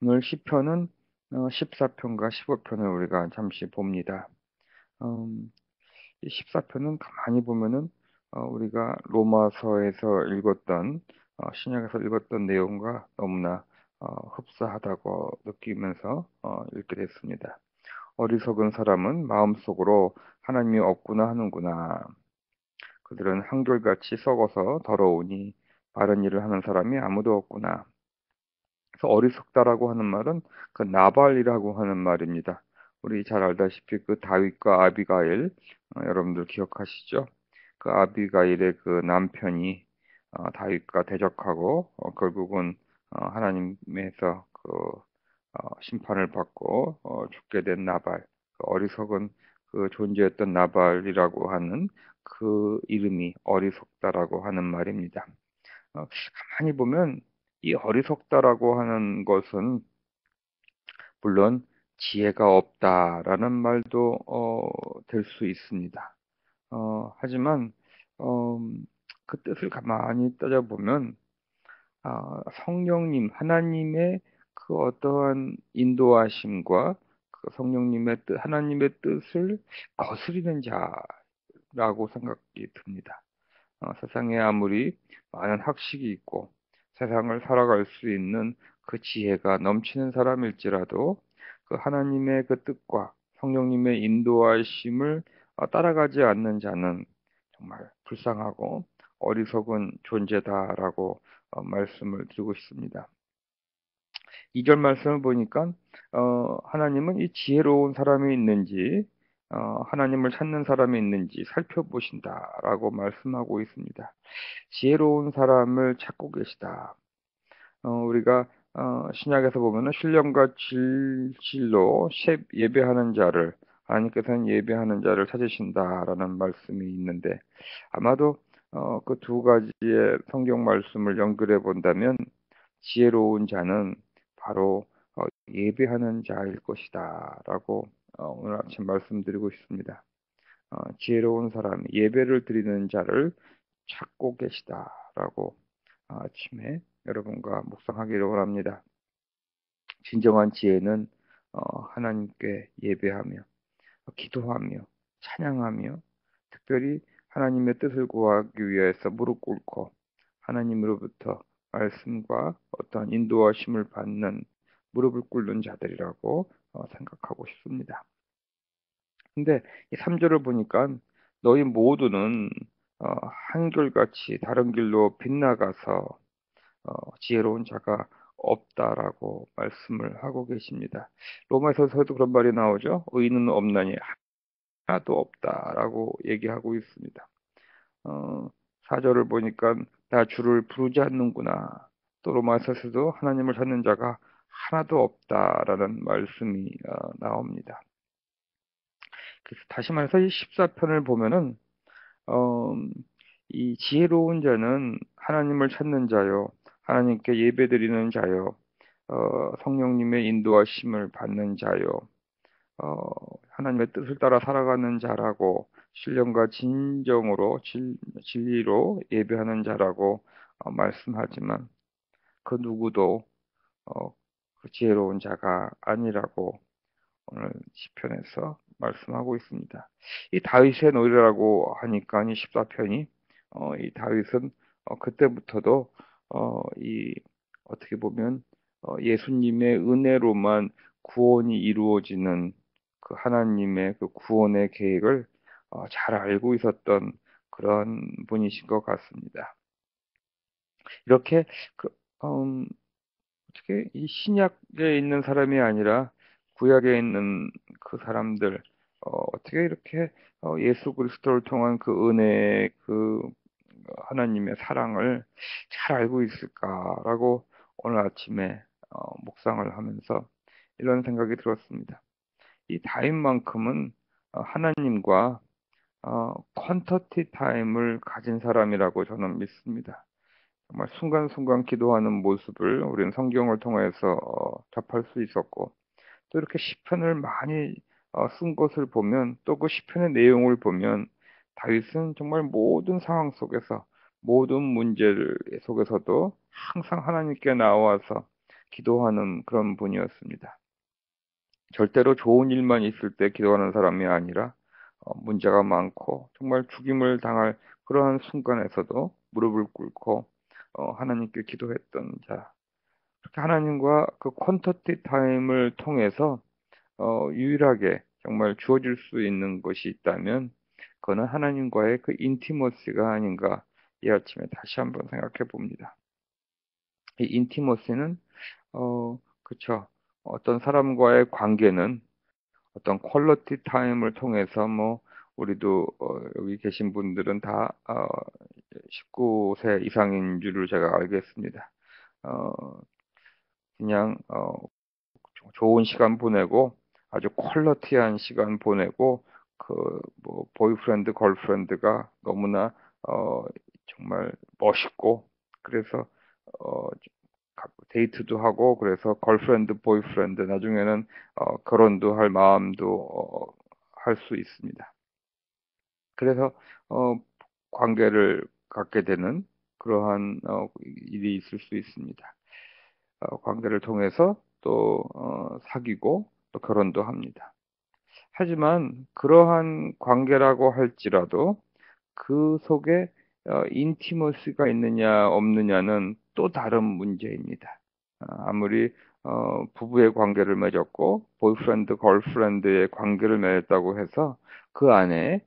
오늘 시편은 14편과 15편을 우리가 잠시 봅니다. 이 14편은 가만히 보면은 우리가 로마서에서 읽었던 신약에서 읽었던 내용과 너무나 흡사하다고 느끼면서 읽게 됐습니다. 어리석은 사람은 마음속으로 하나님이 없구나 하는구나. 그들은 한결같이 썩어서 더러우니 바른 일을 하는 사람이 아무도 없구나. 그래서 어리석다라고 하는 말은 그 나발이라고 하는 말입니다. 우리 잘 알다시피 그 다윗과 아비가일, 여러분들 기억하시죠? 그 아비가일의 그 남편이 다윗과 대적하고 결국은 하나님에서 심판을 받고 죽게 된 나발, 그 어리석은 그 존재였던 나발이라고 하는 그 이름이 어리석다라고 하는 말입니다. 가만히 보면 이 어리석다라고 하는 것은 물론 지혜가 없다라는 말도 될 수 있습니다. 하지만 어, 그 뜻을 가만히 따져보면 성령님 하나님의 그 어떠한 인도하심과 그 성령님의 뜻 하나님의 뜻을 거스리는 자라고 생각이 듭니다. 세상에 아무리 많은 학식이 있고 세상을 살아갈 수 있는 그 지혜가 넘치는 사람일지라도 그 하나님의 그 뜻과 성령님의 인도하심을 따라가지 않는 자는 정말 불쌍하고 어리석은 존재다라고 말씀을 드리고 싶습니다. 2절 말씀을 보니까 하나님은 이 지혜로운 사람이 있는지 하나님을 찾는 사람이 있는지 살펴보신다라고 말씀하고 있습니다. 지혜로운 사람을 찾고 계시다. 우리가 신약에서 보면은 신령과 진실로 예배하는 자를 하나님께서는 예배하는 자를 찾으신다라는 말씀이 있는데 아마도 그 두 가지의 성경 말씀을 연결해 본다면 지혜로운 자는 바로 예배하는 자일 것이다라고 오늘 아침 말씀드리고 싶습니다. 지혜로운 사람, 예배를 드리는 자를 찾고 계시다라고 아침에 여러분과 묵상하기를 원합니다. 진정한 지혜는 하나님께 예배하며 기도하며 찬양하며 특별히 하나님의 뜻을 구하기 위해서 무릎 꿇고 하나님으로부터 말씀과 어떤 인도하심을 받는 무릎을 꿇는 자들이라고 생각하고 싶습니다. 근데 이 3절을 보니까 너희 모두는 어, 한결같이 다른 길로 빗나가서 지혜로운 자가 없다라고 말씀을 하고 계십니다. 로마서에서도 그런 말이 나오죠. 의인은 없나니 하나도 없다라고 얘기하고 있습니다. 어, 4절을 보니까 나 주를 부르지 않는구나. 또 로마서에서도 하나님을 찾는 자가 하나도 없다라는 말씀이 나옵니다. 그래서 다시 말해서 이 14편을 보면은 어, 이 지혜로운 자는 하나님을 찾는 자요, 하나님께 예배드리는 자요, 성령님의 인도하심을 받는 자요, 어, 하나님의 뜻을 따라 살아가는 자라고 신령과 진정으로 진리로 예배하는 자라고 말씀하지만 그 누구도 어, 그 지혜로운 자가 아니라고 오늘 시편에서 말씀하고 있습니다. 이 다윗의 노래라고 하니까 이 14편이 이 다윗은 그때부터도 이 어떻게 보면 예수님의 은혜로만 구원이 이루어지는 그 하나님의 그 구원의 계획을 잘 알고 있었던 그런 분이신 것 같습니다. 이렇게 그, 음, 어떻게 이 신약에 있는 사람이 아니라 구약에 있는 그 사람들 어떻게 이렇게 예수 그리스도를 통한 그 은혜의 그 하나님의 사랑을 잘 알고 있을까라고 오늘 아침에 묵상을 하면서 이런 생각이 들었습니다. 이 다윗만큼은 하나님과 퀀터티 타임을 가진 사람이라고 저는 믿습니다. 정말 순간순간 기도하는 모습을 우리는 성경을 통해서 접할 수 있었고 또 이렇게 시편을 많이 쓴 것을 보면 또 그 시편의 내용을 보면 다윗은 정말 모든 상황 속에서 모든 문제를 속에서도 항상 하나님께 나와서 기도하는 그런 분이었습니다. 절대로 좋은 일만 있을 때 기도하는 사람이 아니라 문제가 많고 정말 죽임을 당할 그러한 순간에서도 무릎을 꿇고 하나님께 기도했던 자. 그렇게 하나님과 그 퀀터티 타임을 통해서 유일하게 정말 주어질 수 있는 것이 있다면 그거는 하나님과의 그 인티머시가 아닌가 이 아침에 다시 한번 생각해 봅니다. 이 인티머시는 그쵸. 어떤 사람과의 관계는 어떤 퀄리티 타임을 통해서 뭐 우리도 여기 계신 분들은 다 19세 이상인 줄을 제가 알겠습니다. 어, 그냥 좋은 시간 보내고 아주 퀄리티한 시간 보내고 그 뭐 보이프렌드 걸프렌드가 너무나 정말 멋있고 그래서 어, 데이트도 하고 그래서 걸프렌드 보이프렌드 나중에는 결혼도 할 마음도 할 수 있습니다. 그래서 어, 관계를 갖게 되는 그러한 일이 있을 수 있습니다. 관계를 통해서 또 사귀고 또 결혼도 합니다. 하지만 그러한 관계라고 할지라도 그 속에 인티머시가 있느냐 없느냐는 또 다른 문제입니다. 아무리 부부의 관계를 맺었고 보이프렌드 걸프렌드의 관계를 맺었다고 해서 그 안에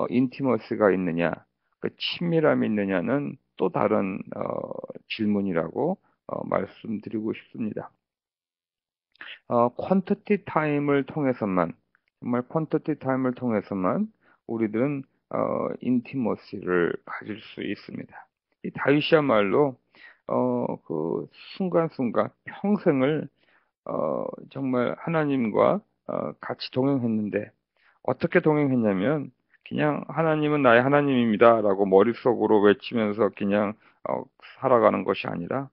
인티머시가 있느냐 그 친밀함이 있느냐는 또 다른 질문이라고 말씀드리고 싶습니다. 퀀티티 타임을 통해서만 정말 퀀티티 타임을 통해서만 우리들은 인티머시를 가질 수 있습니다. 이 다윗이야말로 그 순간순간 평생을 정말 하나님과 같이 동행했는데 어떻게 동행했냐면 그냥 하나님은 나의 하나님입니다라고 머릿속으로 외치면서 그냥 살아가는 것이 아니라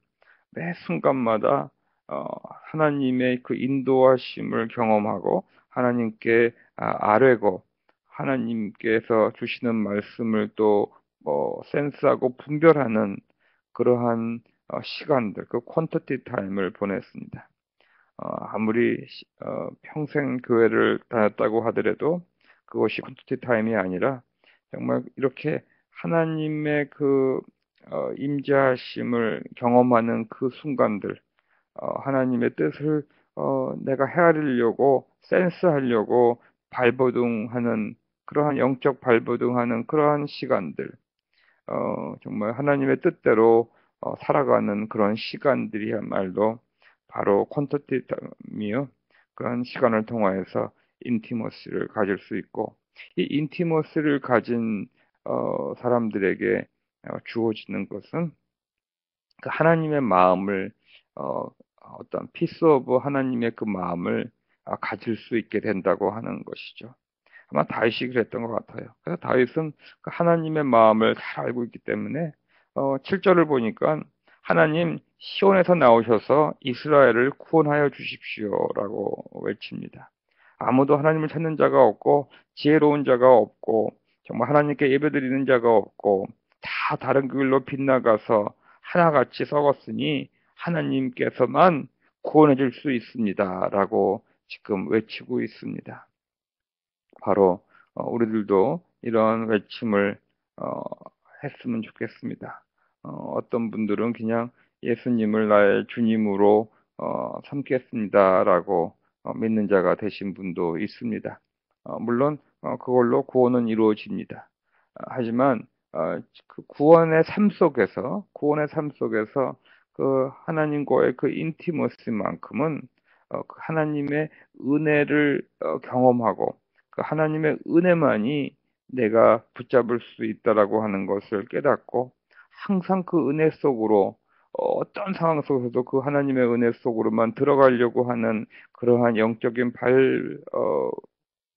매 순간마다 어, 하나님의 그 인도하심을 경험하고 하나님께 아뢰고 하나님께서 주시는 말씀을 또 센스하고 분별하는 그러한 시간들, 그 퀀터티 타임을 보냈습니다. 아무리 평생 교회를 다녔다고 하더라도 그것이 퀀터티 타임이 아니라 정말 이렇게 하나님의 그 임재하심을 경험하는 그 순간들, 하나님의 뜻을 내가 헤아리려고 센스하려고 발버둥하는 그러한 영적 발버둥하는 그러한 시간들, 정말 하나님의 뜻대로 살아가는 그런 시간들이야말로 바로 콘서트이며 그런 시간을 통하여서 인티머스를 가질 수 있고 이 인티머스를 가진 사람들에게 주어지는 것은 그 하나님의 마음을 어떤 피스 오브 하나님의 그 마음을 가질 수 있게 된다고 하는 것이죠. 아마 다윗이 그랬던 것 같아요. 그래서 다윗은 그 하나님의 마음을 잘 알고 있기 때문에 7절을 보니까 하나님 시온에서 나오셔서 이스라엘을 구원하여 주십시오라고 외칩니다. 아무도 하나님을 찾는 자가 없고 지혜로운 자가 없고 정말 하나님께 예배드리는 자가 없고 다 다른 길로 빗나가서 하나같이 썩었으니 하나님께서만 구원해 줄 수 있습니다라고 지금 외치고 있습니다. 바로 우리들도 이런 외침을 했으면 좋겠습니다. 어떤 분들은 그냥 예수님을 나의 주님으로 삼겠습니다라고 믿는 자가 되신 분도 있습니다. 물론 그걸로 구원은 이루어집니다. 하지만 그 구원의 삶 속에서 그 하나님과의 그 인티머시만큼은 그 하나님의 은혜를 경험하고 그 하나님의 은혜만이 내가 붙잡을 수 있다라고 하는 것을 깨닫고 항상 그 은혜 속으로 어떤 상황 속에서도 그 하나님의 은혜 속으로만 들어가려고 하는 그러한 영적인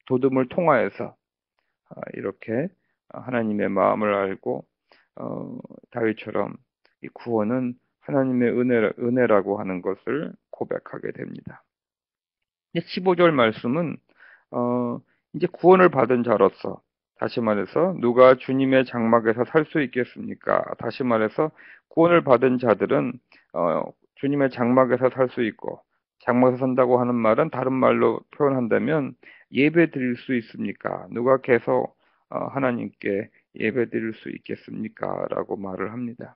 도듬을 통하여서 이렇게 하나님의 마음을 알고 다윗처럼 이 구원은 하나님의 은혜라고 하는 것을 고백하게 됩니다. 15절 말씀은 이제 구원을 받은 자로서 다시 말해서 누가 주님의 장막에서 살 수 있겠습니까? 다시 말해서 구원을 받은 자들은 주님의 장막에서 살 수 있고, 장막에서 산다고 하는 말은 다른 말로 표현한다면 예배 드릴 수 있습니까? 누가 계속 하나님께 예배 드릴 수 있겠습니까? 라고 말을 합니다.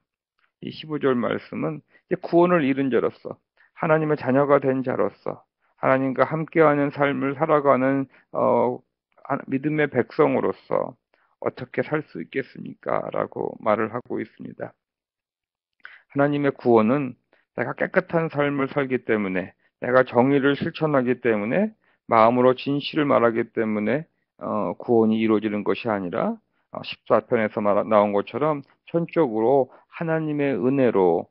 이 15절 말씀은 이제 구원을 잃은 자로서, 하나님의 자녀가 된 자로서, 하나님과 함께하는 삶을 살아가는 믿음의 백성으로서 어떻게 살 수 있겠습니까? 라고 말을 하고 있습니다. 하나님의 구원은 내가 깨끗한 삶을 살기 때문에, 내가 정의를 실천하기 때문에, 마음으로 진실을 말하기 때문에 구원이 이루어지는 것이 아니라 14편에서 나온 것처럼 전적으로 하나님의 은혜로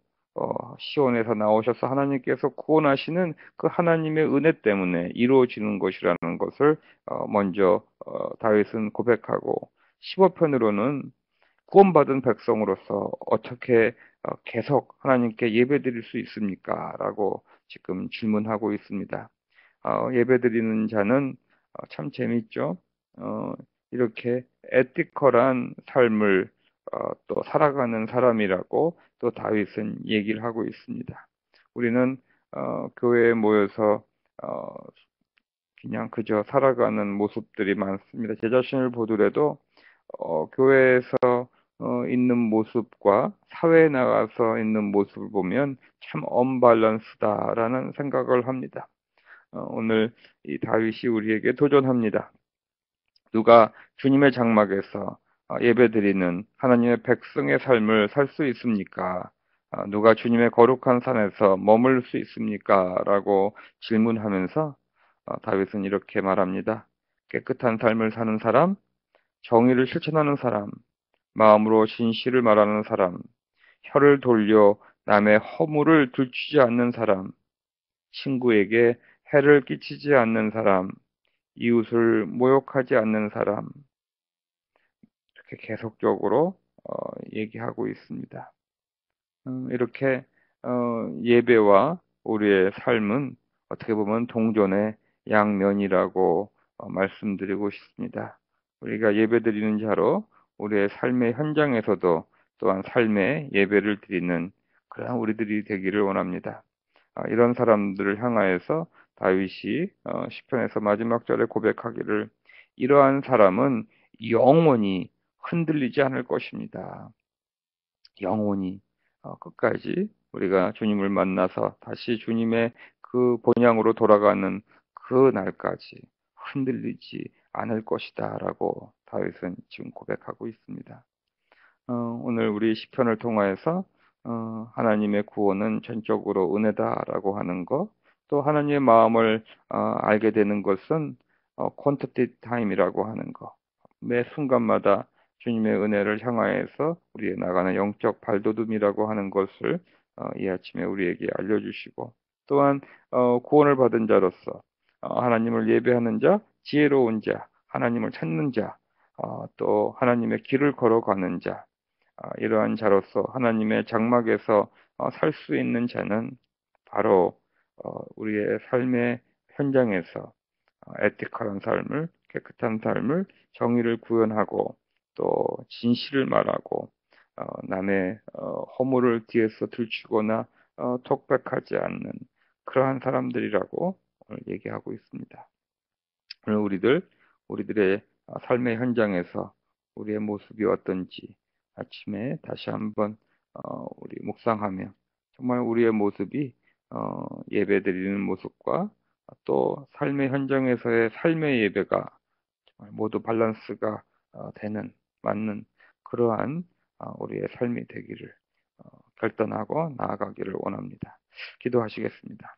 시온에서 나오셔서 하나님께서 구원하시는 그 하나님의 은혜 때문에 이루어지는 것이라는 것을 먼저 다윗은 고백하고, 15편으로는 구원받은 백성으로서 어떻게 계속 하나님께 예배드릴 수 있습니까? 라고 지금 질문하고 있습니다. 예배드리는 자는 참 재밌죠. 어, 이렇게 에티컬한 삶을 또 살아가는 사람이라고 또 다윗은 얘기를 하고 있습니다. 우리는 교회에 모여서 어, 그냥 그저 살아가는 모습들이 많습니다. 제 자신을 보더라도 교회에서 있는 모습과 사회에 나가서 있는 모습을 보면 참 언밸런스다라는 생각을 합니다. 오늘 이 다윗이 우리에게 도전합니다. 누가 주님의 장막에서 예배드리는 하나님의 백성의 삶을 살 수 있습니까? 누가 주님의 거룩한 산에서 머물 수 있습니까? 라고 질문하면서 다윗은 이렇게 말합니다. 깨끗한 삶을 사는 사람, 정의를 실천하는 사람, 마음으로 진실을 말하는 사람, 혀를 돌려 남의 허물을 들추지 않는 사람, 친구에게 해를 끼치지 않는 사람, 이웃을 모욕하지 않는 사람, 이렇게 계속적으로 얘기하고 있습니다. 이렇게 예배와 우리의 삶은 어떻게 보면 동전의 양면이라고 말씀드리고 싶습니다. 우리가 예배드리는 자로 우리의 삶의 현장에서도 또한 삶의 예배를 드리는 그런 우리들이 되기를 원합니다. 이런 사람들을 향하여서 다윗이 시편에서 마지막 절에 고백하기를, 이러한 사람은 영원히 흔들리지 않을 것입니다. 영원히 끝까지 우리가 주님을 만나서 다시 주님의 그 본향으로 돌아가는 그 날까지 흔들리지 않을 것이다라고 다윗은 지금 고백하고 있습니다. 오늘 우리 시편을 통하여서 하나님의 구원은 전적으로 은혜다라고 하는 것, 또 하나님의 마음을 알게 되는 것은 퀀티티 타임이라고 하는 것, 매 순간마다 주님의 은혜를 향하여서 우리의 나가는 영적 발돋움이라고 하는 것을 이 아침에 우리에게 알려주시고, 또한 구원을 받은 자로서 하나님을 예배하는 자, 지혜로운 자, 하나님을 찾는 자, 또 하나님의 길을 걸어가는 자, 이러한 자로서 하나님의 장막에서 살 수 있는 자는 바로 우리의 삶의 현장에서 에티컬한 삶을, 깨끗한 삶을, 정의를 구현하고 또 진실을 말하고 남의 허물을 뒤에서 들추거나 톡백하지 않는 그러한 사람들이라고 오늘 얘기하고 있습니다. 오늘 우리들의 삶의 현장에서 우리의 모습이 어떤지 아침에 다시 한번 우리 묵상하며, 정말 우리의 모습이 예배드리는 모습과 또 삶의 현장에서의 삶의 예배가 정말 모두 밸런스가 되는, 맞는 그러한 우리의 삶이 되기를 결단하고 나아가기를 원합니다. 기도하시겠습니다.